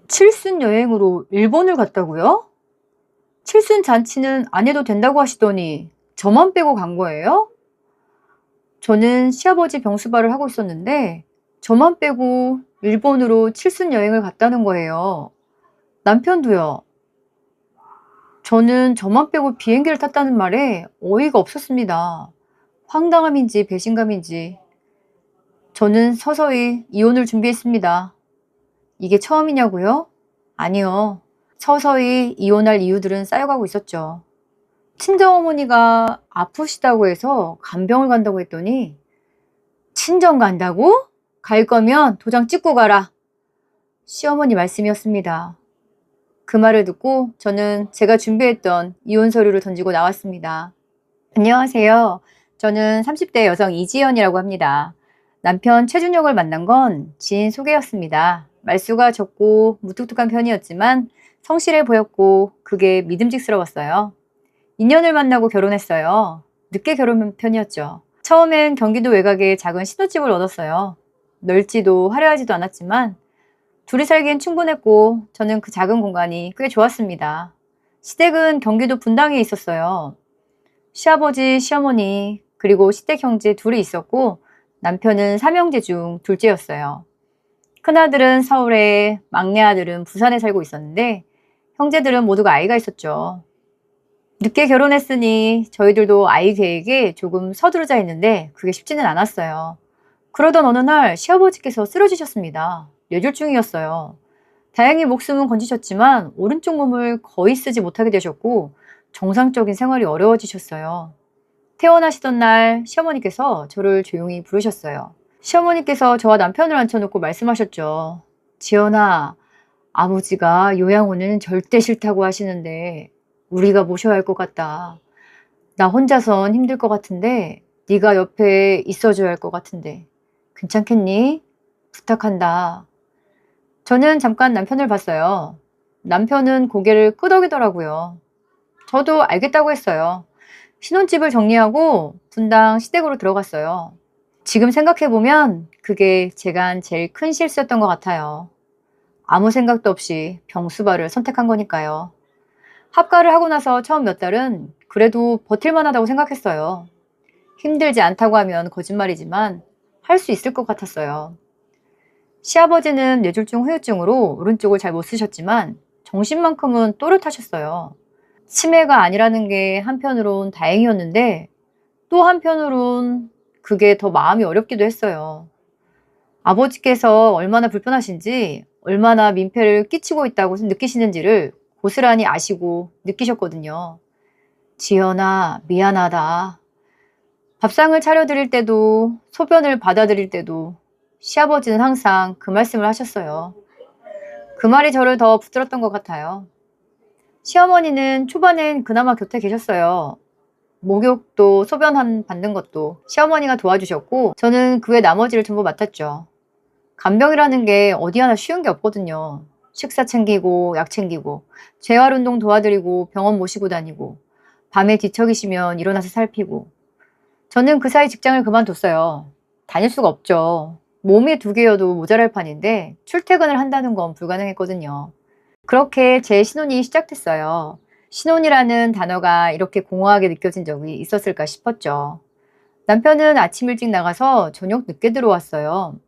칠순 여행으로 일본을 갔다고요? 칠순 잔치는 안 해도 된다고 하시더니 저만 빼고 간 거예요? 저는 시아버지 병수발을 하고 있었는데 저만 빼고 일본으로 칠순 여행을 갔다는 거예요. 남편도요. 저는 저만 빼고 비행기를 탔다는 말에 어이가 없었습니다. 황당함인지 배신감인지. 저는 서서히 이혼을 준비했습니다. 이게 처음이냐고요? 아니요. 서서히 이혼할 이유들은 쌓여가고 있었죠. 친정어머니가 아프시다고 해서 간병을 간다고 했더니 친정 간다고? 갈 거면 도장 찍고 가라. 시어머니 말씀이었습니다. 그 말을 듣고 저는 제가 준비했던 이혼 서류를 던지고 나왔습니다. 안녕하세요. 저는 30대 여성 이지연이라고 합니다. 남편 최준혁을 만난 건 지인 소개였습니다. 말수가 적고 무뚝뚝한 편이었지만 성실해 보였고 그게 믿음직스러웠어요. 2년을 만나고 결혼했어요. 늦게 결혼한 편이었죠. 처음엔 경기도 외곽에 작은 신혼집을 얻었어요. 넓지도 화려하지도 않았지만 둘이 살기엔 충분했고 저는 그 작은 공간이 꽤 좋았습니다. 시댁은 경기도 분당에 있었어요. 시아버지, 시어머니, 그리고 시댁 형제 둘이 있었고 남편은 3형제 중 둘째였어요. 큰아들은 서울에, 막내 아들은 부산에 살고 있었는데 형제들은 모두가 아이가 있었죠. 늦게 결혼했으니 저희들도 아이 계획에 조금 서두르자 했는데 그게 쉽지는 않았어요. 그러던 어느 날 시아버지께서 쓰러지셨습니다. 뇌졸중이었어요. 다행히 목숨은 건지셨지만 오른쪽 몸을 거의 쓰지 못하게 되셨고 정상적인 생활이 어려워지셨어요. 퇴원하시던 날 시어머니께서 저를 조용히 부르셨어요. 시어머니께서 저와 남편을 앉혀놓고 말씀하셨죠. 지연아, 아버지가 요양원은 절대 싫다고 하시는데 우리가 모셔야 할 것 같다. 나 혼자선 힘들 것 같은데 네가 옆에 있어줘야 할 것 같은데 괜찮겠니? 부탁한다. 저는 잠깐 남편을 봤어요. 남편은 고개를 끄덕이더라고요. 저도 알겠다고 했어요. 신혼집을 정리하고 분당 시댁으로 들어갔어요. 지금 생각해보면 그게 제가 한 제일 큰 실수였던 것 같아요. 아무 생각도 없이 병수발을 선택한 거니까요. 합가를 하고 나서 처음 몇 달은 그래도 버틸만 하다고 생각했어요. 힘들지 않다고 하면 거짓말이지만 할 수 있을 것 같았어요. 시아버지는 뇌졸중 후유증으로 오른쪽을 잘 못 쓰셨지만 정신만큼은 또렷하셨어요. 치매가 아니라는 게 한편으론 다행이었는데 또 한편으론 그게 더 마음이 어렵기도 했어요. 아버지께서 얼마나 불편하신지 얼마나 민폐를 끼치고 있다고 느끼시는지를 고스란히 아시고 느끼셨거든요. 지연아, 미안하다. 밥상을 차려드릴 때도 소변을 받아드릴 때도 시아버지는 항상 그 말씀을 하셨어요. 그 말이 저를 더 붙들었던 것 같아요. 시어머니는 초반엔 그나마 곁에 계셨어요. 목욕도 소변 받는 것도 시어머니가 도와주셨고 저는 그 외 나머지를 전부 맡았죠. 간병이라는 게 어디 하나 쉬운 게 없거든요. 식사 챙기고 약 챙기고 재활운동 도와드리고 병원 모시고 다니고 밤에 뒤척이시면 일어나서 살피고 저는 그 사이 직장을 그만뒀어요. 다닐 수가 없죠. 몸이 2개여도 모자랄 판인데 출퇴근을 한다는 건 불가능했거든요. 그렇게 제 신혼이 시작됐어요. 신혼이라는 단어가 이렇게 공허하게 느껴진 적이 있었을까 싶었죠. 남편은 아침 일찍 나가서 저녁 늦게 들어왔어요.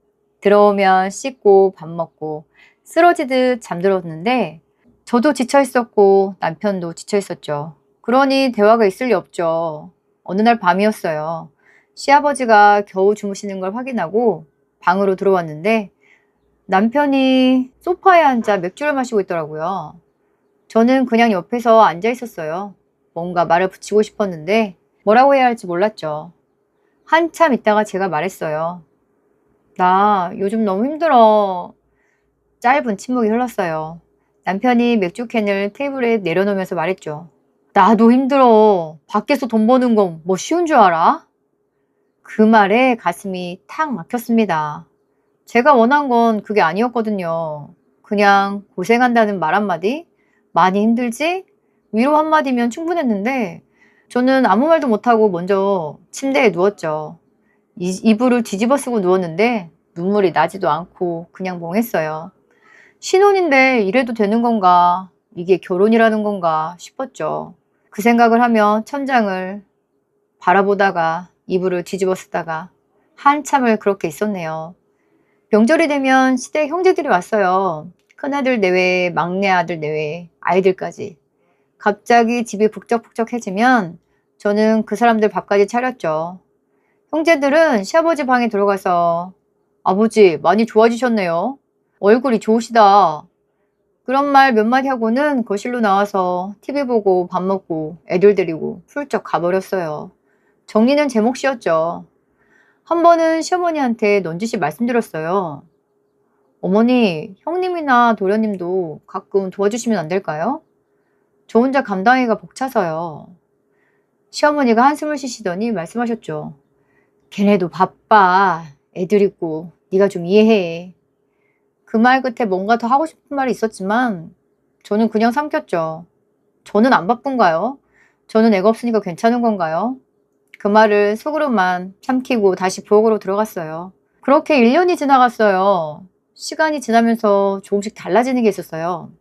들어오면 씻고 밥 먹고 쓰러지듯 잠들었는데 저도 지쳐 있었고 남편도 지쳐 있었죠. 그러니 대화가 있을 리 없죠. 어느 날 밤이었어요. 시아버지가 겨우 주무시는 걸 확인하고 방으로 들어왔는데 남편이 소파에 앉아 맥주를 마시고 있더라고요. 저는 그냥 옆에서 앉아 있었어요. 뭔가 말을 붙이고 싶었는데 뭐라고 해야 할지 몰랐죠. 한참 있다가 제가 말했어요. 나 요즘 너무 힘들어. 짧은 침묵이 흘렀어요. 남편이 맥주캔을 테이블에 내려놓으면서 말했죠. 나도 힘들어. 밖에서 돈 버는 건 뭐 쉬운 줄 알아? 그 말에 가슴이 탁 막혔습니다. 제가 원한 건 그게 아니었거든요. 그냥 고생한다는 말 한마디? 많이 힘들지? 위로 한마디면 충분했는데 저는 아무 말도 못하고 먼저 침대에 누웠죠. 이불을 뒤집어 쓰고 누웠는데 눈물이 나지도 않고 그냥 멍했어요. 신혼인데 이래도 되는 건가? 이게 결혼이라는 건가 싶었죠. 그 생각을 하며 천장을 바라보다가 이불을 뒤집어 쓰다가 한참을 그렇게 있었네요. 명절이 되면 시댁 형제들이 왔어요. 큰아들 내외, 막내 아들 내외, 아이들까지. 갑자기 집이 북적북적해지면 저는 그 사람들 밥까지 차렸죠. 형제들은 시아버지 방에 들어가서 아버지 많이 좋아지셨네요. 얼굴이 좋으시다. 그런 말 몇 마디 하고는 거실로 나와서 TV 보고 밥 먹고 애들 데리고 훌쩍 가버렸어요. 정리는 제 몫이었죠. 한 번은 시어머니한테 넌지시 말씀드렸어요. 어머니, 형님이나 도련님도 가끔 도와주시면 안 될까요? 저 혼자 감당하기가 벅차서요. 시어머니가 한숨을 쉬시더니 말씀하셨죠. 걔네도 바빠. 애들 있고 네가 좀 이해해. 그 말 끝에 뭔가 더 하고 싶은 말이 있었지만 저는 그냥 삼켰죠. 저는 안 바쁜가요? 저는 애가 없으니까 괜찮은 건가요? 그 말을 속으로만 삼키고 다시 부엌으로 들어갔어요. 그렇게 1년이 지나갔어요. 시간이 지나면서 조금씩 달라지는 게 있었어요.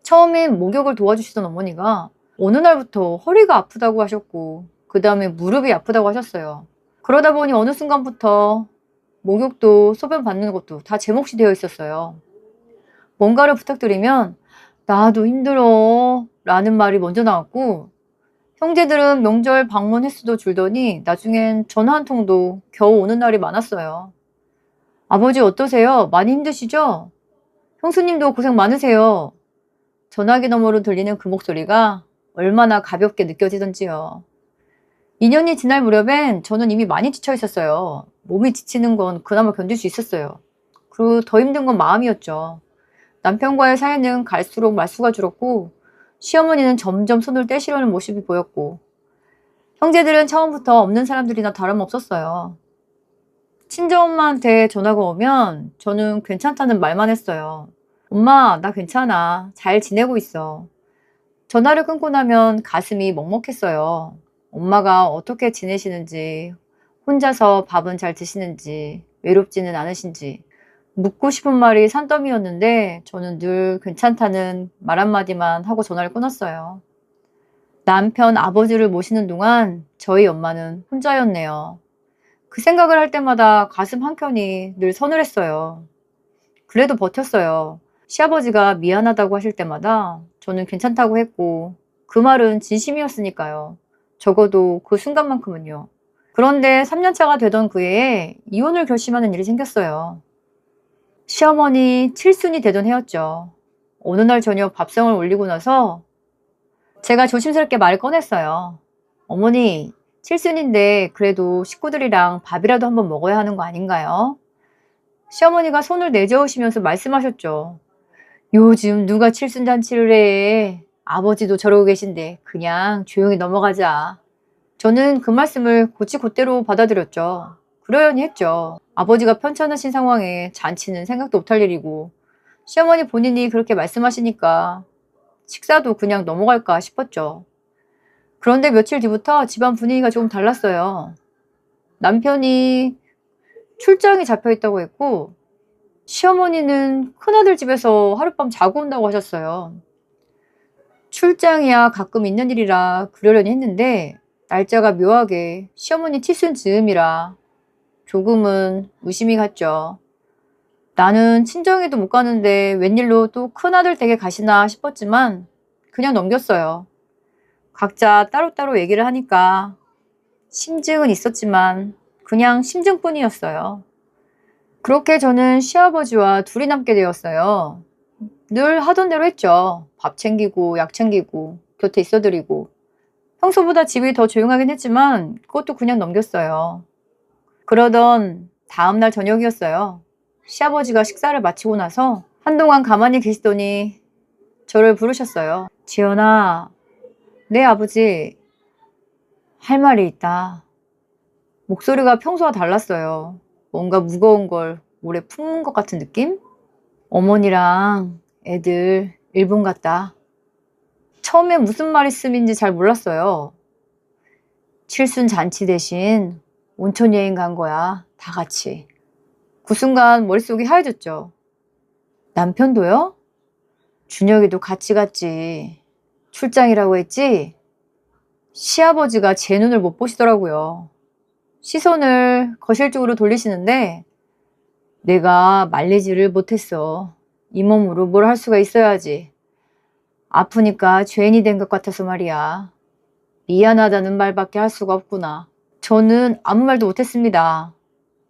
처음엔 목욕을 도와주시던 어머니가 어느 날부터 허리가 아프다고 하셨고 그 다음에 무릎이 아프다고 하셨어요. 그러다 보니 어느 순간부터 목욕도 소변 받는 것도 다 제 몫이 되어 있었어요. 뭔가를 부탁드리면 나도 힘들어 라는 말이 먼저 나왔고 형제들은 명절 방문 횟수도 줄더니 나중엔 전화 한 통도 겨우 오는 날이 많았어요. 아버지 어떠세요? 많이 힘드시죠? 형수님도 고생 많으세요. 전화기 너머로 들리는 그 목소리가 얼마나 가볍게 느껴지던지요. 2년이 지날 무렵엔 저는 이미 많이 지쳐 있었어요. 몸이 지치는 건 그나마 견딜 수 있었어요. 그리고 더 힘든 건 마음이었죠. 남편과의 사이는 갈수록 말수가 줄었고 시어머니는 점점 손을 떼시려는 모습이 보였고 형제들은 처음부터 없는 사람들이나 다름없었어요. 친정엄마한테 전화가 오면 저는 괜찮다는 말만 했어요. 엄마, 나 괜찮아. 잘 지내고 있어. 전화를 끊고 나면 가슴이 먹먹했어요. 엄마가 어떻게 지내시는지, 혼자서 밥은 잘 드시는지, 외롭지는 않으신지 묻고 싶은 말이 산더미였는데 저는 늘 괜찮다는 말 한마디만 하고 전화를 끊었어요. 남편 아버지를 모시는 동안 저희 엄마는 혼자였네요. 그 생각을 할 때마다 가슴 한켠이 늘 서늘했어요. 그래도 버텼어요. 시아버지가 미안하다고 하실 때마다 저는 괜찮다고 했고 그 말은 진심이었으니까요. 적어도 그 순간만큼은요. 그런데 3년차가 되던 그 해에 이혼을 결심하는 일이 생겼어요. 시어머니 칠순이 되던 해였죠. 어느 날 저녁 밥상을 올리고 나서 제가 조심스럽게 말을 꺼냈어요. 어머니, 칠순인데 그래도 식구들이랑 밥이라도 한번 먹어야 하는 거 아닌가요? 시어머니가 손을 내저으시면서 말씀하셨죠. 요즘 누가 칠순잔치를 해. 아버지도 저러고 계신데 그냥 조용히 넘어가자. 저는 그 말씀을 곧지곧대로 받아들였죠. 그러려니 했죠. 아버지가 편찮으신 상황에 잔치는 생각도 못할 일이고 시어머니 본인이 그렇게 말씀하시니까 식사도 그냥 넘어갈까 싶었죠. 그런데 며칠 뒤부터 집안 분위기가 조금 달랐어요. 남편이 출장이 잡혀 있다고 했고 시어머니는 큰아들 집에서 하룻밤 자고 온다고 하셨어요. 출장이야 가끔 있는 일이라 그러려니 했는데 날짜가 묘하게 시어머니 칠순 즈음이라 조금은 의심이 갔죠. 나는 친정에도 못 가는데 웬일로 또 큰아들 댁에 가시나 싶었지만 그냥 넘겼어요. 각자 따로따로 얘기를 하니까 심증은 있었지만 그냥 심증뿐이었어요. 그렇게 저는 시아버지와 둘이 남게 되었어요. 늘 하던 대로 했죠. 밥 챙기고 약 챙기고 곁에 있어드리고 평소보다 집이 더 조용하긴 했지만 그것도 그냥 넘겼어요. 그러던 다음날 저녁이었어요. 시아버지가 식사를 마치고 나서 한동안 가만히 계시더니 저를 부르셨어요. 지연아, 네 아버지, 할 말이 있다. 목소리가 평소와 달랐어요. 뭔가 무거운 걸 오래 품은 것 같은 느낌? 어머니랑 애들 일본 갔다. 처음에 무슨 말씀인지 잘 몰랐어요. 칠순 잔치 대신 온천 여행 간 거야. 다 같이. 그 순간 머릿속이 하얘졌죠. 남편도요? 준혁이도 같이 갔지. 출장이라고 했지? 시아버지가 제 눈을 못 보시더라고요. 시선을 거실 쪽으로 돌리시는데 내가 말리지를 못했어. 이 몸으로 뭘 할 수가 있어야지. 아프니까 죄인이 된 것 같아서 말이야. 미안하다는 말밖에 할 수가 없구나. 저는 아무 말도 못했습니다.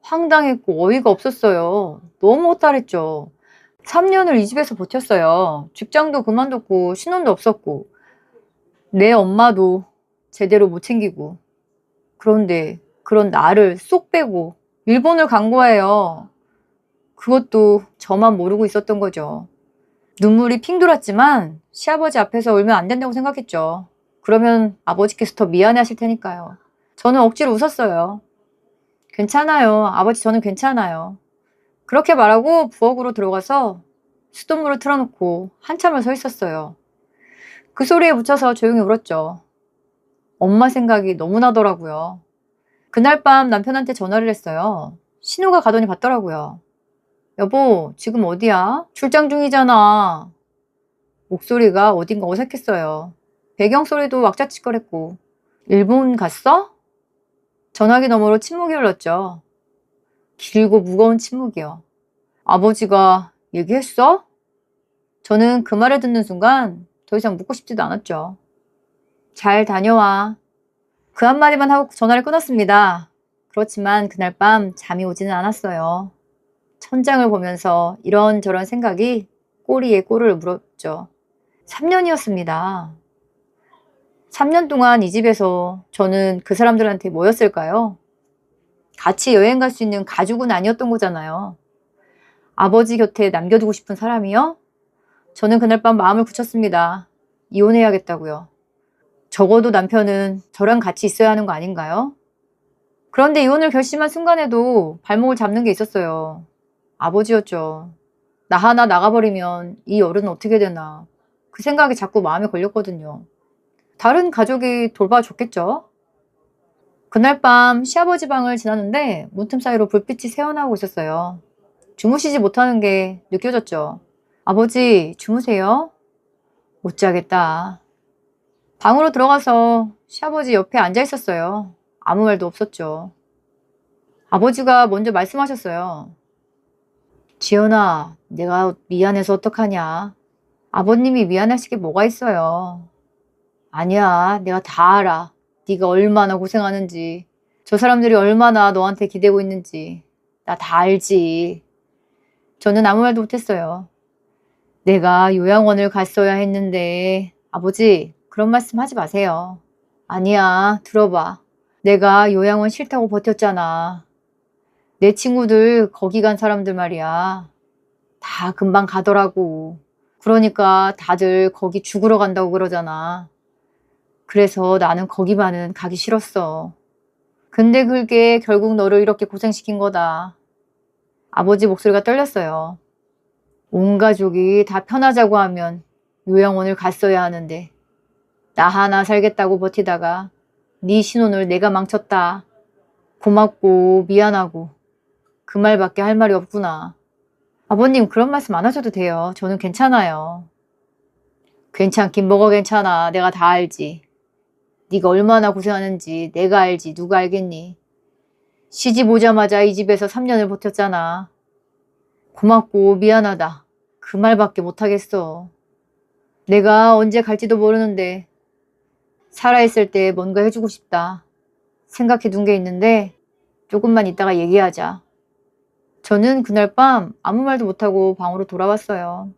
황당했고 어이가 없었어요. 너무 허탈했죠. 3년을 이 집에서 버텼어요. 직장도 그만뒀고 신혼도 없었고 내 엄마도 제대로 못 챙기고 그런데 그런 나를 쏙 빼고 일본을 간 거예요. 그것도 저만 모르고 있었던 거죠. 눈물이 핑 돌았지만 시아버지 앞에서 울면 안 된다고 생각했죠. 그러면 아버지께서 더 미안해하실 테니까요. 저는 억지로 웃었어요. 괜찮아요. 아버지 저는 괜찮아요. 그렇게 말하고 부엌으로 들어가서 수돗물을 틀어놓고 한참을 서 있었어요. 그 소리에 묻혀서 조용히 울었죠. 엄마 생각이 너무 나더라고요. 그날 밤 남편한테 전화를 했어요. 신호가 가더니 받더라고요. 여보, 지금 어디야? 출장 중이잖아. 목소리가 어딘가 어색했어요. 배경소리도 왁자지껄했고. 일본 갔어? 전화기 너머로 침묵이 흘렀죠. 길고 무거운 침묵이요. 아버지가 얘기했어? 저는 그 말을 듣는 순간 더 이상 묻고 싶지도 않았죠. 잘 다녀와. 그 한마디만 하고 전화를 끊었습니다. 그렇지만 그날 밤 잠이 오지는 않았어요. 천장을 보면서 이런저런 생각이 꼬리에 꼬리를 물었죠. 3년이었습니다. 3년 동안 이 집에서 저는 그 사람들한테 뭐였을까요? 같이 여행 갈 수 있는 가족은 아니었던 거잖아요. 아버지 곁에 남겨두고 싶은 사람이요? 저는 그날 밤 마음을 굳혔습니다. 이혼해야겠다고요. 적어도 남편은 저랑 같이 있어야 하는 거 아닌가요? 그런데 이혼을 결심한 순간에도 발목을 잡는 게 있었어요. 아버지였죠. 나 하나 나가버리면 이 어른은 어떻게 되나. 그 생각이 자꾸 마음에 걸렸거든요. 다른 가족이 돌봐줬겠죠? 그날 밤 시아버지 방을 지났는데 문틈 사이로 불빛이 새어나오고 있었어요. 주무시지 못하는 게 느껴졌죠. 아버지, 주무세요? 못 자겠다. 방으로 들어가서 시아버지 옆에 앉아 있었어요. 아무 말도 없었죠. 아버지가 먼저 말씀하셨어요. 지연아, 내가 미안해서 어떡하냐. 아버님이 미안하시게 뭐가 있어요. 아니야, 내가 다 알아. 네가 얼마나 고생하는지, 저 사람들이 얼마나 너한테 기대고 있는지 나 다 알지. 저는 아무 말도 못했어요. 내가 요양원을 갔어야 했는데 아버지 그런 말씀 하지 마세요. 아니야, 들어봐. 내가 요양원 싫다고 버텼잖아. 내 친구들 거기 간 사람들 말이야. 다 금방 가더라고. 그러니까 다들 거기 죽으러 간다고 그러잖아. 그래서 나는 거기만은 가기 싫었어. 근데 그게 결국 너를 이렇게 고생시킨 거다. 아버지 목소리가 떨렸어요. 온 가족이 다 편하자고 하면 요양원을 갔어야 하는데 나 하나 살겠다고 버티다가 네 신혼을 내가 망쳤다. 고맙고 미안하고 그 말밖에 할 말이 없구나. 아버님 그런 말씀 안 하셔도 돼요. 저는 괜찮아요. 괜찮긴 뭐가 괜찮아. 내가 다 알지. 네가 얼마나 고생하는지 내가 알지. 누가 알겠니. 시집 오자마자 이 집에서 3년을 버텼잖아. 고맙고 미안하다. 그 말밖에 못하겠어. 내가 언제 갈지도 모르는데 살아있을 때 뭔가 해주고 싶다. 생각해 둔 게 있는데 조금만 이따가 얘기하자. 저는 그날 밤 아무 말도 못하고 방으로 돌아왔어요.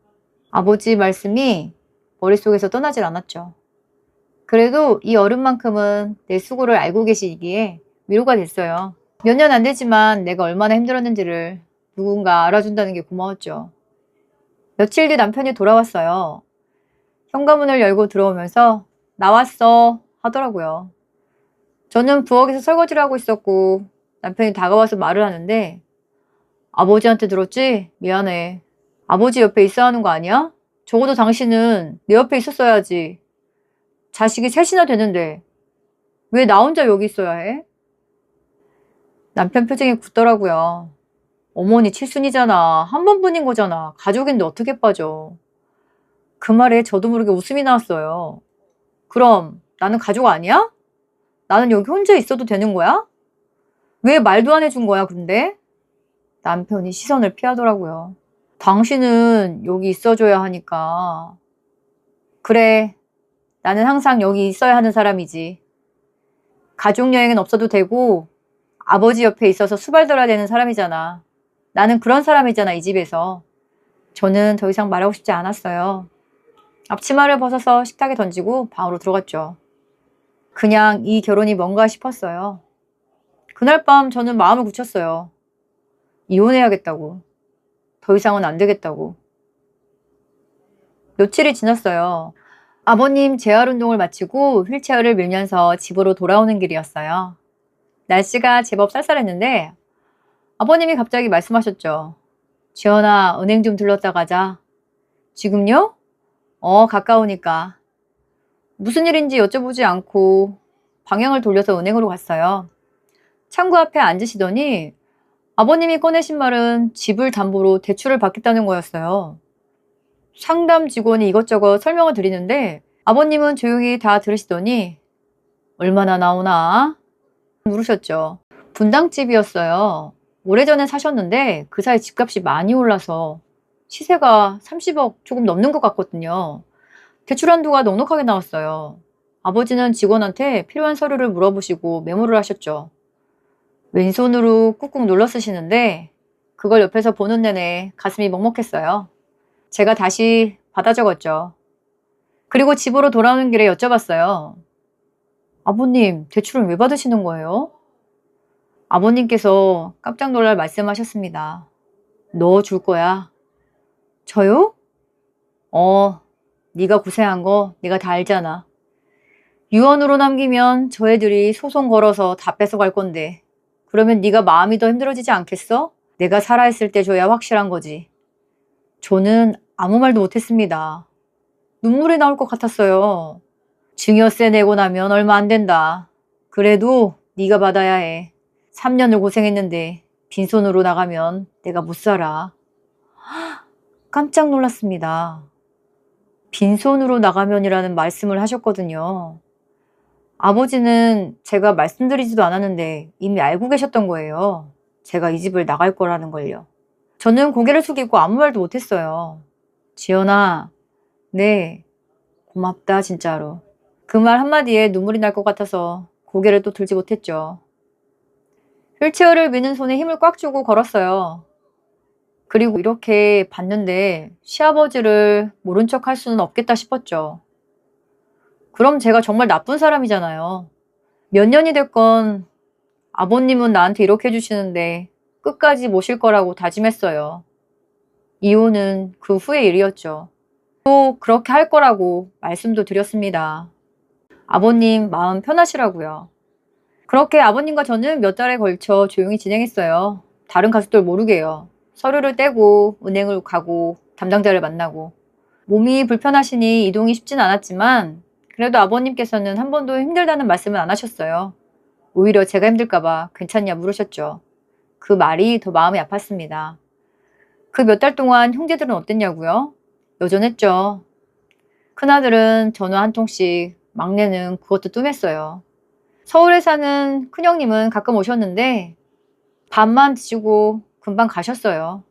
아버지 말씀이 머릿속에서 떠나질 않았죠. 그래도 이 어른만큼은 내 수고를 알고 계시기에 위로가 됐어요. 몇 년 안 되지만 내가 얼마나 힘들었는지를 누군가 알아준다는 게 고마웠죠. 며칠 뒤 남편이 돌아왔어요. 현관문을 열고 들어오면서 나왔어 하더라고요. 저는 부엌에서 설거지를 하고 있었고 남편이 다가와서 말을 하는데 아버지한테 들었지? 미안해. 아버지 옆에 있어야 하는 거 아니야? 적어도 당신은 내 옆에 있었어야지. 자식이 셋이나 되는데 왜 나 혼자 여기 있어야 해? 남편 표정이 굳더라고요. 어머니 칠순이잖아. 한 번뿐인 거잖아. 가족인데 어떻게 빠져. 그 말에 저도 모르게 웃음이 나왔어요. 그럼 나는 가족 아니야? 나는 여기 혼자 있어도 되는 거야? 왜 말도 안 해준 거야, 근데? 남편이 시선을 피하더라고요. 당신은 여기 있어줘야 하니까. 그래, 나는 항상 여기 있어야 하는 사람이지. 가족여행은 없어도 되고 아버지 옆에 있어서 수발들어야 되는 사람이잖아. 나는 그런 사람이잖아, 이 집에서. 저는 더 이상 말하고 싶지 않았어요. 앞치마를 벗어서 식탁에 던지고 방으로 들어갔죠. 그냥 이 결혼이 뭔가 싶었어요. 그날 밤 저는 마음을 굳혔어요. 이혼해야겠다고. 더 이상은 안 되겠다고. 며칠이 지났어요. 아버님 재활 운동을 마치고 휠체어를 밀면서 집으로 돌아오는 길이었어요. 날씨가 제법 쌀쌀했는데 아버님이 갑자기 말씀하셨죠. 지연아, 은행 좀 들렀다 가자. 지금요? 가까우니까. 무슨 일인지 여쭤보지 않고 방향을 돌려서 은행으로 갔어요. 창구 앞에 앉으시더니 아버님이 꺼내신 말은 집을 담보로 대출을 받겠다는 거였어요. 상담 직원이 이것저것 설명을 드리는데 아버님은 조용히 다 들으시더니 얼마나 나오나? 물으셨죠. 분당집이었어요. 오래전에 사셨는데 그 사이 집값이 많이 올라서 시세가 30억 조금 넘는 것 같거든요. 대출 한도가 넉넉하게 나왔어요. 아버지는 직원한테 필요한 서류를 물어보시고 메모를 하셨죠. 왼손으로 꾹꾹 눌러 쓰시는데 그걸 옆에서 보는 내내 가슴이 먹먹했어요. 제가 다시 받아 적었죠. 그리고 집으로 돌아오는 길에 여쭤봤어요. 아버님, 대출은 왜 받으시는 거예요? 아버님께서 깜짝 놀랄 말씀하셨습니다. 너 줄 거야. 저요? 네가 고생한 거 내가 다 알잖아. 유언으로 남기면 저 애들이 소송 걸어서 다 뺏어갈 건데 그러면 네가 마음이 더 힘들어지지 않겠어? 내가 살아있을 때 줘야 확실한 거지. 저는 아무 말도 못했습니다. 눈물이 나올 것 같았어요. 증여세 내고 나면 얼마 안 된다. 그래도 네가 받아야 해. 3년을 고생했는데 빈손으로 나가면 내가 못 살아. 깜짝 놀랐습니다. 빈손으로 나가면이라는 말씀을 하셨거든요. 아버지는 제가 말씀드리지도 않았는데 이미 알고 계셨던 거예요. 제가 이 집을 나갈 거라는 걸요. 저는 고개를 숙이고 아무 말도 못했어요. 지연아, 네, 고맙다 진짜로. 그 말 한마디에 눈물이 날 것 같아서 고개를 또 들지 못했죠. 휠체어를 미는 손에 힘을 꽉 주고 걸었어요. 그리고 이렇게 봤는데 시아버지를 모른 척 할 수는 없겠다 싶었죠. 그럼 제가 정말 나쁜 사람이잖아요. 몇 년이 됐건 아버님은 나한테 이렇게 해주시는데 끝까지 모실 거라고 다짐했어요. 이혼은 그 후의 일이었죠. 또 그렇게 할 거라고 말씀도 드렸습니다. 아버님 마음 편하시라고요. 그렇게 아버님과 저는 몇 달에 걸쳐 조용히 진행했어요. 다른 가족들 모르게요. 서류를 떼고 은행을 가고 담당자를 만나고 몸이 불편하시니 이동이 쉽진 않았지만 그래도 아버님께서는 한 번도 힘들다는 말씀은 안 하셨어요. 오히려 제가 힘들까봐 괜찮냐 물으셨죠. 그 말이 더 마음이 아팠습니다. 그 몇 달 동안 형제들은 어땠냐고요? 여전했죠. 큰아들은 전화 한 통씩, 막내는 그것도 뜸했어요. 서울에 사는 큰형님은 가끔 오셨는데 밥만 드시고 금방 가셨어요.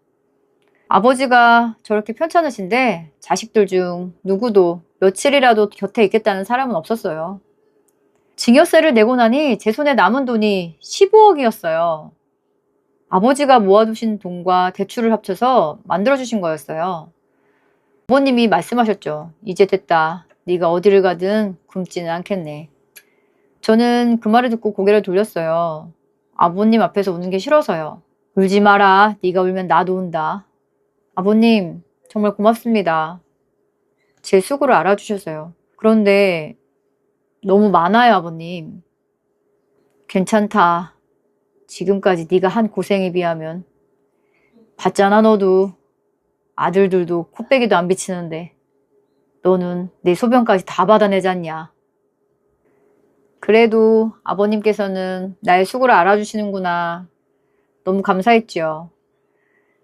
아버지가 저렇게 편찮으신데 자식들 중 누구도 며칠이라도 곁에 있겠다는 사람은 없었어요. 증여세를 내고 나니 제 손에 남은 돈이 15억이었어요. 아버지가 모아두신 돈과 대출을 합쳐서 만들어주신 거였어요. 부모님이 말씀하셨죠. 이제 됐다. 네가 어디를 가든 굶지는 않겠네. 저는 그 말을 듣고 고개를 돌렸어요. 아버님 앞에서 우는 게 싫어서요. 울지 마라. 네가 울면 나도 운다. 아버님 정말 고맙습니다. 제 수고를 알아주셔서요. 그런데 너무 많아요, 아버님. 괜찮다. 지금까지 네가 한 고생에 비하면. 봤잖아, 너도. 아들들도 코빼기도 안 비치는데 너는 내 소변까지 다 받아내지 않냐. 그래도 아버님께서는 나의 수고를 알아주시는구나. 너무 감사했지요.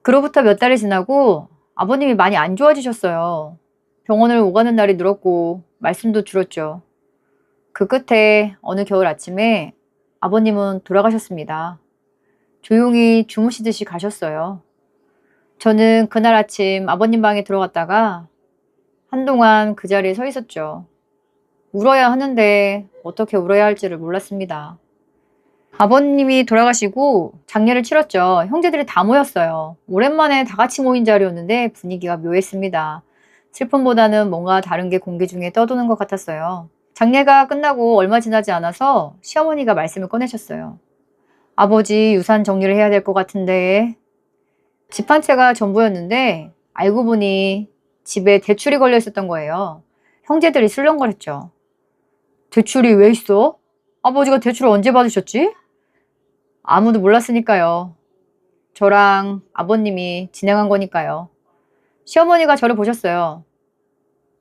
그로부터 몇 달이 지나고 아버님이 많이 안 좋아지셨어요. 병원을 오가는 날이 늘었고 말씀도 줄었죠. 그 끝에 어느 겨울 아침에 아버님은 돌아가셨습니다. 조용히 주무시듯이 가셨어요. 저는 그날 아침 아버님 방에 들어갔다가 한동안 그 자리에 서 있었죠. 울어야 하는데 어떻게 울어야 할지를 몰랐습니다. 아버님이 돌아가시고 장례를 치렀죠. 형제들이 다 모였어요. 오랜만에 다 같이 모인 자리였는데 분위기가 묘했습니다. 슬픔보다는 뭔가 다른 게 공기 중에 떠도는 것 같았어요. 장례가 끝나고 얼마 지나지 않아서 시어머니가 말씀을 꺼내셨어요. 아버지 유산 정리를 해야 될 것 같은데. 집 한 채가 전부였는데 알고 보니 집에 대출이 걸려 있었던 거예요. 형제들이 술렁거렸죠. 대출이 왜 있어? 아버지가 대출을 언제 받으셨지? 아무도 몰랐으니까요. 저랑 아버님이 진행한 거니까요. 시어머니가 저를 보셨어요.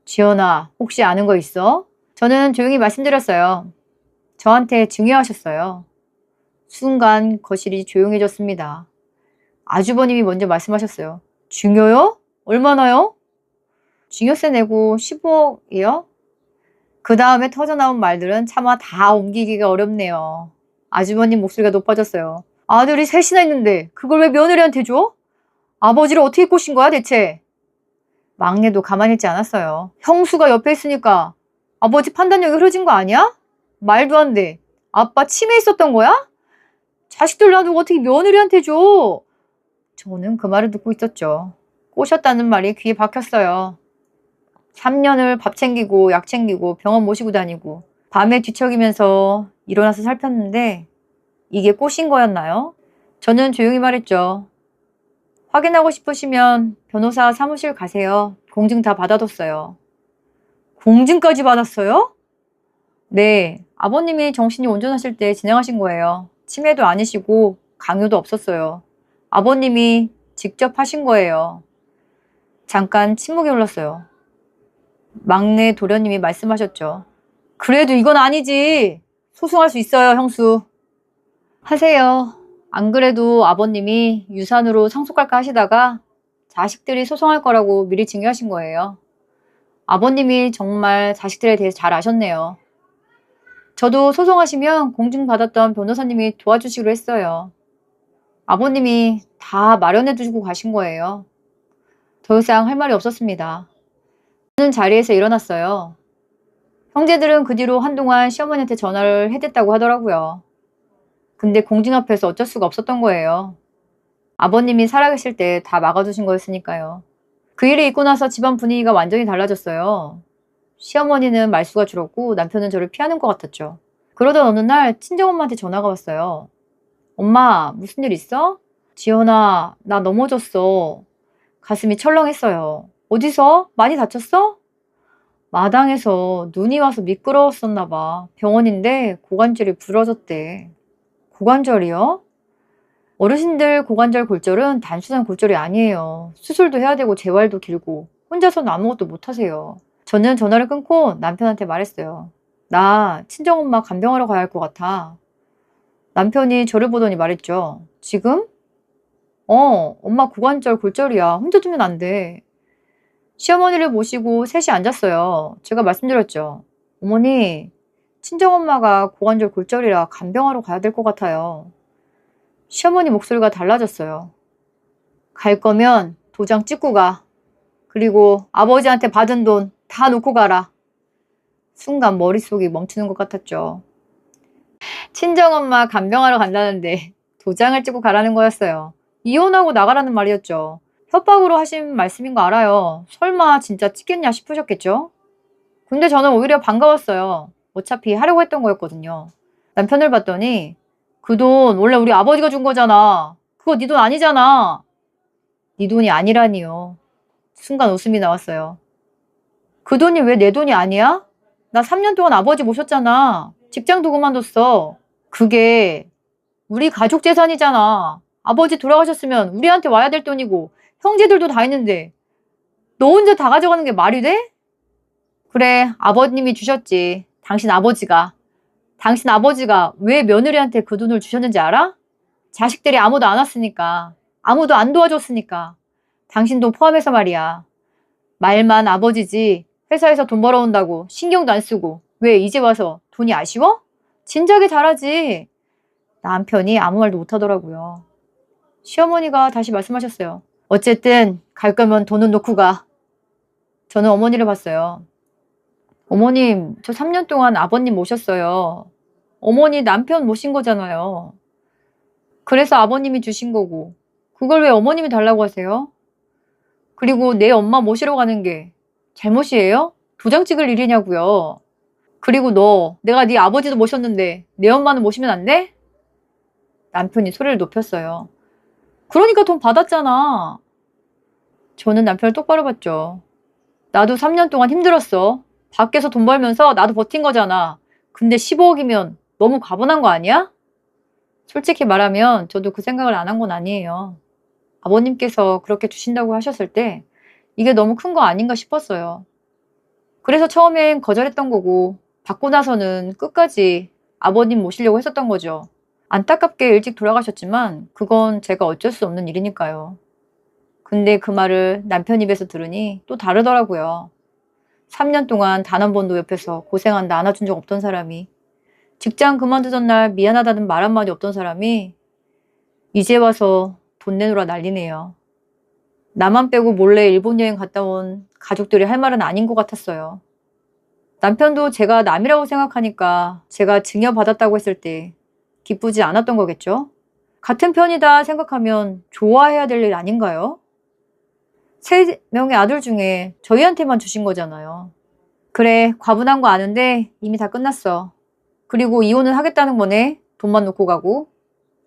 지연아, 혹시 아는 거 있어? 저는 조용히 말씀드렸어요. 저한테 증여하셨어요. 순간 거실이 조용해졌습니다. 아주버님이 먼저 말씀하셨어요. 증여요? 얼마나요? 증여세 내고 15억이요? 그 다음에 터져나온 말들은 차마 다 옮기기가 어렵네요. 아주버님 목소리가 높아졌어요. 아들이 셋이나 있는데 그걸 왜 며느리한테 줘? 아버지를 어떻게 꼬신 거야 대체? 막내도 가만히 있지 않았어요. 형수가 옆에 있으니까 아버지 판단력이 흐려진 거 아니야? 말도 안 돼. 아빠 치매 있었던 거야? 자식들 놔두고 어떻게 며느리한테 줘? 저는 그 말을 듣고 있었죠. 꼬셨다는 말이 귀에 박혔어요. 3년을 밥 챙기고 약 챙기고 병원 모시고 다니고 밤에 뒤척이면서 일어나서 살폈는데 이게 꼬신 거였나요? 저는 조용히 말했죠. 확인하고 싶으시면 변호사 사무실 가세요. 공증 다 받아뒀어요. 공증까지 받았어요? 네, 아버님이 정신이 온전하실 때 진행하신 거예요. 치매도 아니시고 강요도 없었어요. 아버님이 직접 하신 거예요. 잠깐 침묵이 흘렀어요. 막내 도련님이 말씀하셨죠. 그래도 이건 아니지. 소송할 수 있어요, 형수. 하세요. 안 그래도 아버님이 유산으로 상속할까 하시다가 자식들이 소송할 거라고 미리 징계하신 거예요. 아버님이 정말 자식들에 대해서 잘 아셨네요. 저도 소송하시면 공증받았던 변호사님이 도와주시기로 했어요. 아버님이 다 마련해 두시고 가신 거예요. 더 이상 할 말이 없었습니다. 저는 자리에서 일어났어요. 형제들은 그 뒤로 한동안 시어머니한테 전화를 해댔다고 하더라고요. 근데 공증 앞에서 어쩔 수가 없었던 거예요. 아버님이 살아계실 때 다 막아두신 거였으니까요. 그 일이 있고 나서 집안 분위기가 완전히 달라졌어요. 시어머니는 말수가 줄었고 남편은 저를 피하는 것 같았죠. 그러던 어느 날 친정엄마한테 전화가 왔어요. 엄마, 무슨 일 있어? 지연아, 나 넘어졌어. 가슴이 철렁했어요. 어디서? 많이 다쳤어? 마당에서 눈이 와서 미끄러웠었나 봐. 병원인데 고관절이 부러졌대. 고관절이요? 어르신들 고관절 골절은 단순한 골절이 아니에요. 수술도 해야 되고 재활도 길고 혼자서는 아무것도 못하세요. 저는 전화를 끊고 남편한테 말했어요. 나 친정엄마 간병하러 가야 할 것 같아. 남편이 저를 보더니 말했죠. 지금? 엄마 고관절 골절이야. 혼자 두면 안 돼. 시어머니를 모시고 셋이 앉았어요. 제가 말씀드렸죠. 어머니, 친정엄마가 고관절 골절이라 간병하러 가야 될 것 같아요. 시어머니 목소리가 달라졌어요. 갈 거면 도장 찍고 가. 그리고 아버지한테 받은 돈 다 놓고 가라. 순간 머릿속이 멈추는 것 같았죠. 친정엄마 간병하러 간다는데 도장을 찍고 가라는 거였어요. 이혼하고 나가라는 말이었죠. 협박으로 하신 말씀인 거 알아요. 설마 진짜 찍겠냐 싶으셨겠죠? 근데 저는 오히려 반가웠어요. 어차피 하려고 했던 거였거든요. 남편을 봤더니 그 돈 원래 우리 아버지가 준 거잖아. 그거 네 돈 아니잖아. 네 돈이 아니라니요. 순간 웃음이 나왔어요. 그 돈이 왜 내 돈이 아니야? 나 3년 동안 아버지 모셨잖아. 직장도 그만뒀어. 그게 우리 가족 재산이잖아. 아버지 돌아가셨으면 우리한테 와야 될 돈이고 형제들도 다 있는데 너 혼자 다 가져가는 게 말이 돼? 그래, 아버님이 주셨지. 당신 아버지가 왜 며느리한테 그 돈을 주셨는지 알아? 자식들이 아무도 안 왔으니까 아무도 안 도와줬으니까. 당신도 포함해서 말이야. 말만 아버지지 회사에서 돈 벌어온다고 신경도 안 쓰고 왜 이제 와서 돈이 아쉬워? 진작에 잘하지. 남편이 아무 말도 못하더라고요. 시어머니가 다시 말씀하셨어요. 어쨌든 갈 거면 돈은 놓고 가. 저는 어머니를 봤어요. 어머님, 저 3년 동안 아버님 모셨어요. 어머니 남편 모신 거잖아요. 그래서 아버님이 주신 거고 그걸 왜 어머님이 달라고 하세요? 그리고 내 엄마 모시러 가는 게 잘못이에요? 도장 찍을 일이냐고요. 그리고 내가 네 아버지도 모셨는데 내 엄마는 모시면 안 돼? 남편이 소리를 높였어요. 그러니까 돈 받았잖아. 저는 남편을 똑바로 봤죠. 나도 3년 동안 힘들었어. 밖에서 돈 벌면서 나도 버틴 거잖아. 근데 15억이면 너무 과분한 거 아니야? 솔직히 말하면 저도 그 생각을 안 한 건 아니에요. 아버님께서 그렇게 주신다고 하셨을 때 이게 너무 큰 거 아닌가 싶었어요. 그래서 처음엔 거절했던 거고 받고 나서는 끝까지 아버님 모시려고 했었던 거죠. 안타깝게 일찍 돌아가셨지만 그건 제가 어쩔 수 없는 일이니까요. 근데 그 말을 남편 입에서 들으니 또 다르더라고요. 3년 동안 단 한 번도 옆에서 고생한다 안아준 적 없던 사람이, 직장 그만두던 날 미안하다는 말 한마디 없던 사람이 이제 와서 돈 내놓으라 난리네요. 나만 빼고 몰래 일본 여행 갔다 온 가족들이 할 말은 아닌 것 같았어요. 남편도 제가 남이라고 생각하니까 제가 증여받았다고 했을 때 기쁘지 않았던 거겠죠? 같은 편이다 생각하면 좋아해야 될 일 아닌가요? 3명의 아들 중에 저희한테만 주신 거잖아요. 그래, 과분한 거 아는데 이미 다 끝났어. 그리고 이혼은 하겠다는 거네. 돈만 놓고 가고.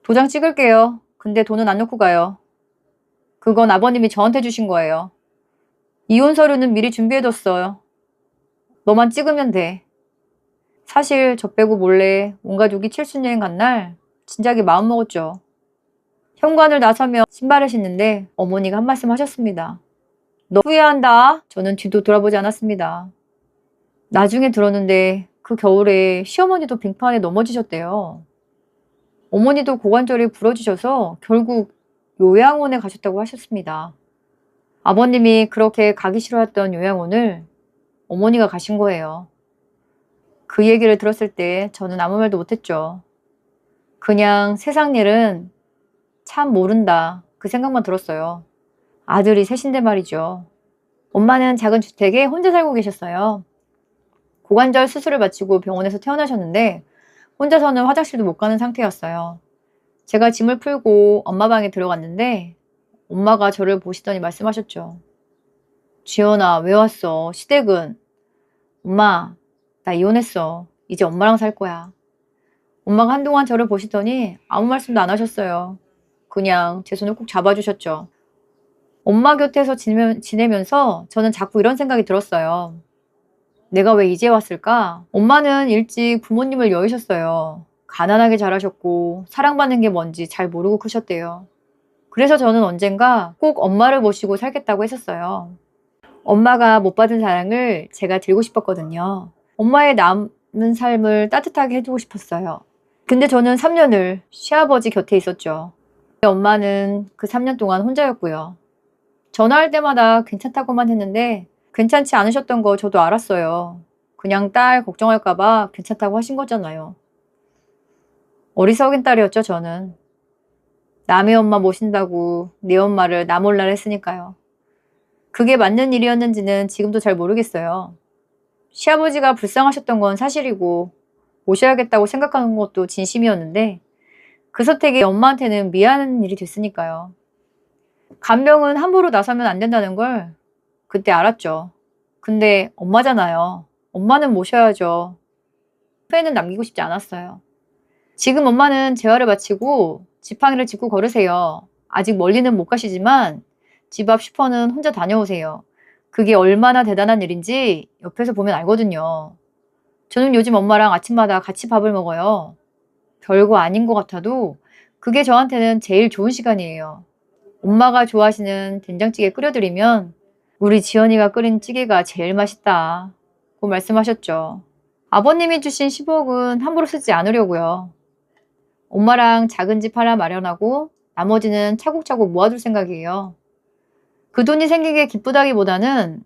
도장 찍을게요. 근데 돈은 안 놓고 가요. 그건 아버님이 저한테 주신 거예요. 이혼 서류는 미리 준비해뒀어요. 너만 찍으면 돼. 사실 저 빼고 몰래 온 가족이 칠순여행 간 날 진작에 마음먹었죠. 현관을 나서며 신발을 신는데 어머니가 한 말씀 하셨습니다. 너 후회한다. 저는 뒤도 돌아보지 않았습니다. 나중에 들었는데 그 겨울에 시어머니도 빙판에 넘어지셨대요. 어머니도 고관절이 부러지셔서 결국 요양원에 가셨다고 하셨습니다. 아버님이 그렇게 가기 싫어했던 요양원을 어머니가 가신 거예요. 그 얘기를 들었을 때 저는 아무 말도 못했죠. 그냥 세상 일은 참 모른다, 그 생각만 들었어요. 아들이 셋인데 말이죠. 엄마는 작은 주택에 혼자 살고 계셨어요. 고관절 수술을 마치고 병원에서 퇴원하셨는데 혼자서는 화장실도 못 가는 상태였어요. 제가 짐을 풀고 엄마 방에 들어갔는데 엄마가 저를 보시더니 말씀하셨죠. 지연아, 왜 왔어? 시댁은? 엄마, 나 이혼했어. 이제 엄마랑 살 거야. 엄마가 한동안 저를 보시더니 아무 말씀도 안 하셨어요. 그냥 제 손을 꼭 잡아주셨죠. 엄마 곁에서 지내면서 저는 자꾸 이런 생각이 들었어요. 내가 왜 이제 왔을까? 엄마는 일찍 부모님을 여의셨어요. 가난하게 자라셨고 사랑받는 게 뭔지 잘 모르고 크셨대요. 그래서 저는 언젠가 꼭 엄마를 모시고 살겠다고 했었어요. 엄마가 못 받은 사랑을 제가 드리고 싶었거든요. 엄마의 남은 삶을 따뜻하게 해주고 싶었어요. 근데 저는 3년을 시아버지 곁에 있었죠. 엄마는 그 3년 동안 혼자였고요. 전화할 때마다 괜찮다고만 했는데 괜찮지 않으셨던 거 저도 알았어요. 그냥 딸 걱정할까봐 괜찮다고 하신 거잖아요. 어리석은 딸이었죠, 저는. 남의 엄마 모신다고 내 엄마를 나 몰라 했으니까요. 그게 맞는 일이었는지는 지금도 잘 모르겠어요. 시아버지가 불쌍하셨던 건 사실이고 모셔야겠다고 생각하는 것도 진심이었는데 그 선택이 엄마한테는 미안한 일이 됐으니까요. 간병은 함부로 나서면 안 된다는 걸 그때 알았죠. 근데 엄마잖아요. 엄마는 모셔야죠. 후회는 남기고 싶지 않았어요. 지금 엄마는 재활을 마치고 지팡이를 짚고 걸으세요. 아직 멀리는 못 가시지만 집 앞 슈퍼는 혼자 다녀오세요. 그게 얼마나 대단한 일인지 옆에서 보면 알거든요. 저는 요즘 엄마랑 아침마다 같이 밥을 먹어요. 별거 아닌 것 같아도 그게 저한테는 제일 좋은 시간이에요. 엄마가 좋아하시는 된장찌개 끓여드리면 우리 지연이가 끓인 찌개가 제일 맛있다 고 말씀하셨죠. 아버님이 주신 10억은 함부로 쓰지 않으려고요. 엄마랑 작은 집 하나 마련하고 나머지는 차곡차곡 모아둘 생각이에요. 그 돈이 생긴 게 기쁘다기보다는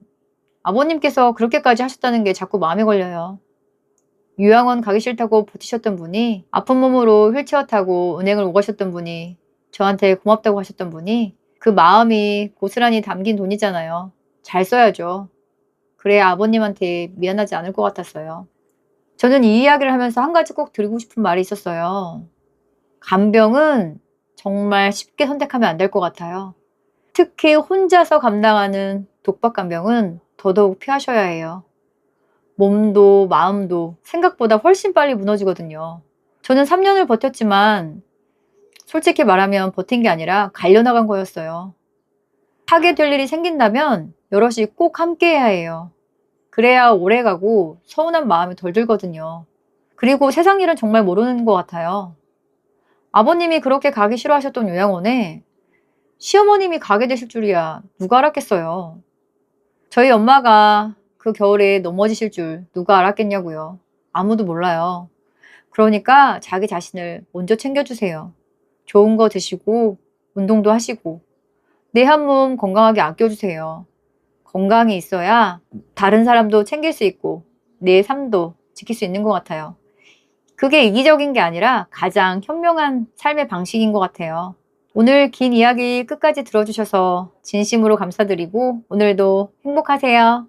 아버님께서 그렇게까지 하셨다는 게 자꾸 마음에 걸려요. 요양원 가기 싫다고 버티셨던 분이, 아픈 몸으로 휠체어 타고 은행을 오가셨던 분이, 저한테 고맙다고 하셨던 분이 그 마음이 고스란히 담긴 돈이잖아요. 잘 써야죠. 그래야 아버님한테 미안하지 않을 것 같았어요. 저는 이 이야기를 하면서 한 가지 꼭 드리고 싶은 말이 있었어요. 간병은 정말 쉽게 선택하면 안 될 것 같아요. 특히 혼자서 감당하는 독박간병은 더더욱 피하셔야 해요. 몸도 마음도 생각보다 훨씬 빨리 무너지거든요. 저는 3년을 버텼지만 솔직히 말하면 버틴 게 아니라 갈려나간 거였어요. 하게 될 일이 생긴다면 여럿이 꼭 함께 해야 해요. 그래야 오래가고 서운한 마음이 덜 들거든요. 그리고 세상 일은 정말 모르는 것 같아요. 아버님이 그렇게 가기 싫어하셨던 요양원에 시어머님이 가게 되실 줄이야 누가 알았겠어요. 저희 엄마가 그 겨울에 넘어지실 줄 누가 알았겠냐고요. 아무도 몰라요. 그러니까 자기 자신을 먼저 챙겨주세요. 좋은 거 드시고 운동도 하시고 내 한 몸 건강하게 아껴주세요. 건강이 있어야 다른 사람도 챙길 수 있고 내 삶도 지킬 수 있는 것 같아요. 그게 이기적인 게 아니라 가장 현명한 삶의 방식인 것 같아요. 오늘 긴 이야기 끝까지 들어주셔서 진심으로 감사드리고 오늘도 행복하세요.